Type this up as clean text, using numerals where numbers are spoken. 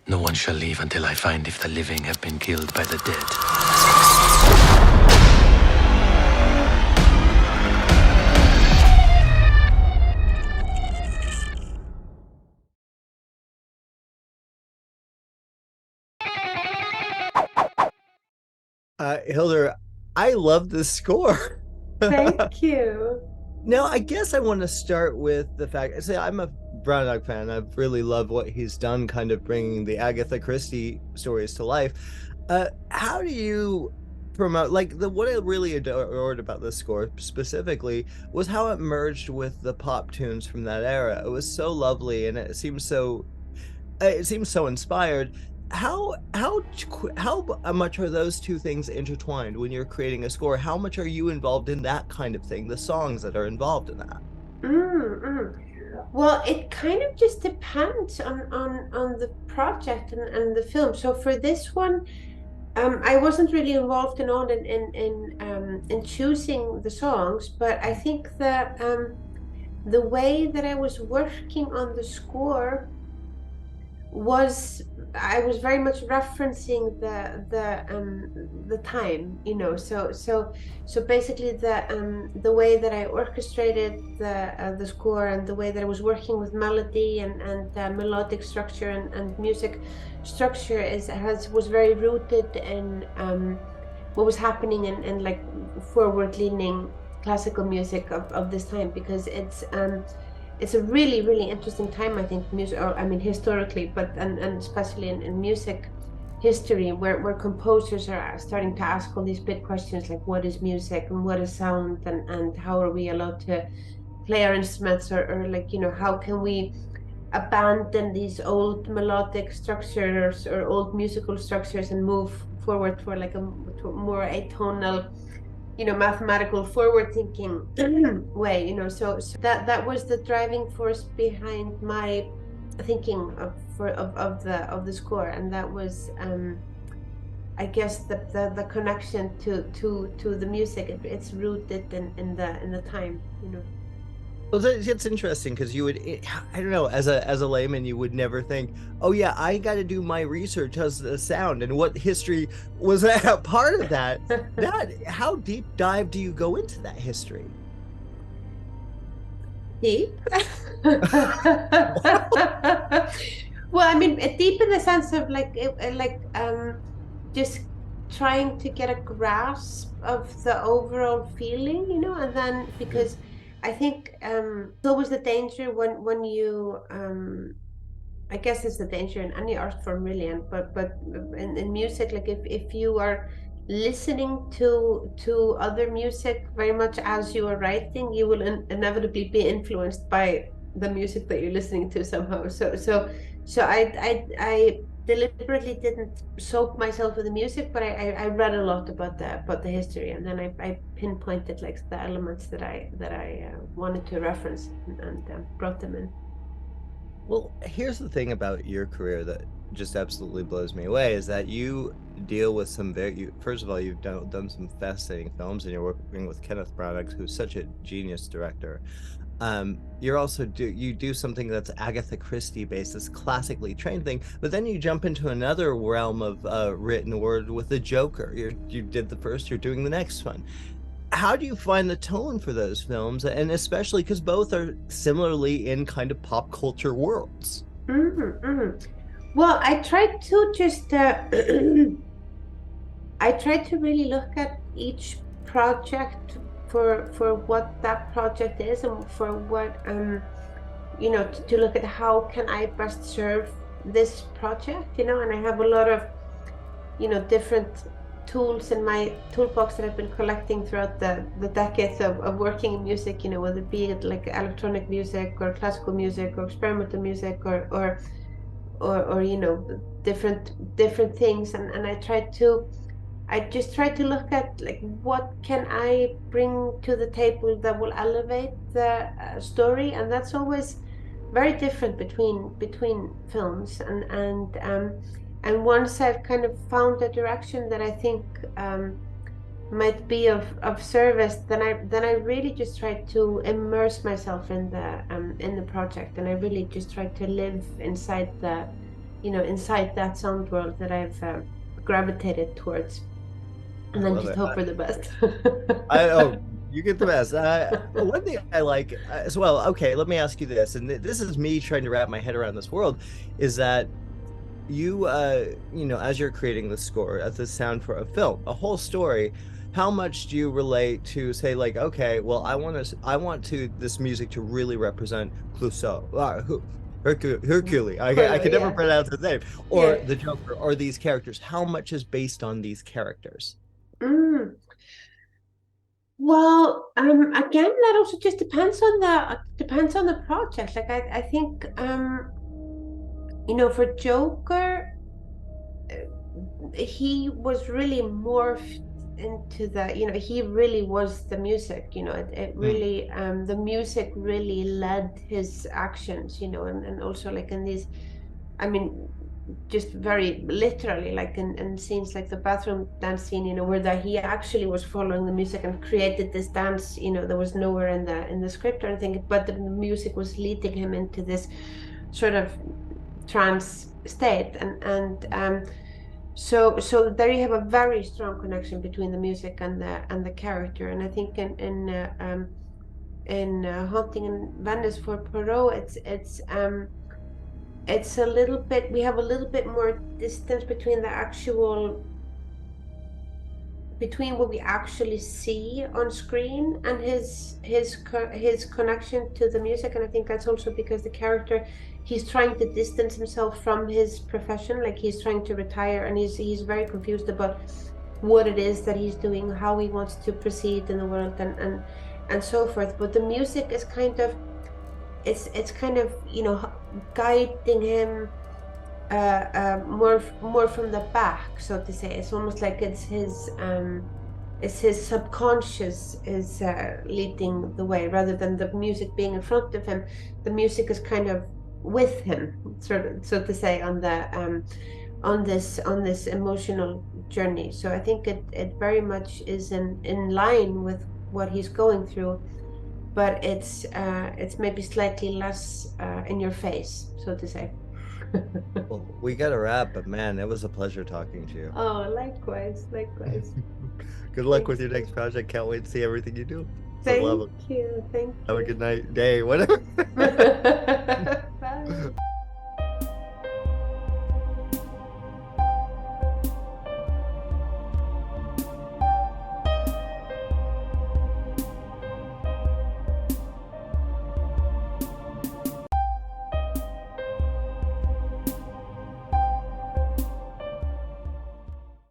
No one shall leave until I find if the living have been killed by the dead. Hildur, I love this score. Thank you. Now, I guess I want to start with the fact, say, I'm a Brown Dog fan. I've really loved what he's done, kind of bringing the Agatha Christie stories to life. How do you promote, like, what I really adored about this score specifically was how it merged with the pop tunes from that era. It was so lovely, and it seems so inspired. How much are those two things intertwined when you're creating a score? How much are you involved in that kind of thing, the songs that are involved in that? Mm-mm. Well, it kind of just depends on the project and the film. So for this one, I wasn't really involved in all in choosing the songs, but I think that the way that I was working on the score was I was very much referencing the time, you know. So basically the way that I orchestrated the score and the way that I was working with melody and melodic structure and music structure was very rooted in what was happening in like forward leaning classical music of this time, because it's a really, really interesting time, I think, music, or I mean, historically, but and especially in music history, where composers are starting to ask all these big questions like what is music and what is sound, and how are we allowed to play our instruments, or like, you know, how can we abandon these old melodic structures or old musical structures and move forward toward like a more atonal, you know, mathematical forward thinking way, you know. So that was the driving force behind my thinking of the score, and that was I guess the connection to the music. It's rooted in the time, you know. Well, it's interesting because I don't know, as a layman, you would never think, oh yeah, I got to do my research as the sound and what history was that part of that. How deep dive do you go into that history? Deep. Well, I mean, deep in the sense of like just trying to get a grasp of the overall feeling, you know. And then because I think it's always the danger when you I guess it's the danger in any art form really, and but in music, like if you are listening to other music very much as you are writing, you will inevitably be influenced by the music that you're listening to somehow. So I deliberately didn't soak myself with the music, but I read a lot about the history, and then I pinpointed like the elements that I wanted to reference, and brought them in. Well, here's the thing about your career that just absolutely blows me away is that you deal with first of all, you've done some fascinating films, and you're working with Kenneth Branagh, who's such a genius director. You're also you do something that's Agatha Christie based, this classically trained thing, but then you jump into another realm of written word with the Joker. You did the first, you're doing the next one. How do you find the tone for those films, and especially because both are similarly in kind of pop culture worlds? Well, I tried to just I tried to really look at each project for what that project is, and for what you know, to look at how can I best serve this project, you know. And I have a lot of, you know, different tools in my toolbox that I've been collecting throughout the decades of working in music, you know, whether it be like electronic music or classical music or experimental music or you know, different things. And I just try to look at like what can I bring to the table that will elevate the story, and that's always very different between films. And once I've kind of found a direction that I think might be of service, then I really just try to immerse myself in the project, and I really just try to live inside inside that sound world that I've gravitated towards, and then just hope for the best. You get the best. One thing I like as well. Okay, let me ask you this, and this is me trying to wrap my head around this world, is that you, as you're creating the score, as the sound for a film, a whole story, how much do you relate to, say, like, okay, well, I want this music to really represent Clouseau, Hercule. I could never pronounce his name, or the Joker, or these characters. How much is based on these characters? Well, again, that also just depends on the project. Like I think for Joker, he was really morphed into he really was the music. It really the music really led his actions. And also like in these, I mean, just very literally, like in scenes like the bathroom dance scene, where he actually was following the music and created this dance. There was nowhere in the script or anything, but the music was leading him into this sort of trance state, and so there you have a very strong connection between the music and the character. And I think in Haunting in Venice for Poirot, it's a little bit, we have a little bit more distance between what we actually see on screen and his connection to the music. And I think that's also because the character, he's trying to distance himself from his profession, like he's trying to retire, and he's very confused about what it is that he's doing, how he wants to proceed in the world, and so forth. But the music is kind of, it's kind of guiding him more from the back, so to say. It's almost like it's his subconscious is leading the way, rather than the music being in front of him. The music is kind of with him, sort of, so to say, on this emotional journey. So I think it very much is in line with what he's going through, but it's maybe slightly less in your face, so to say. Well, we got to wrap, but man, it was a pleasure talking to you. Oh, likewise. Good luck with your next project. Can't wait to see everything you do. Thank you. Have a good night, day, whatever. Bye.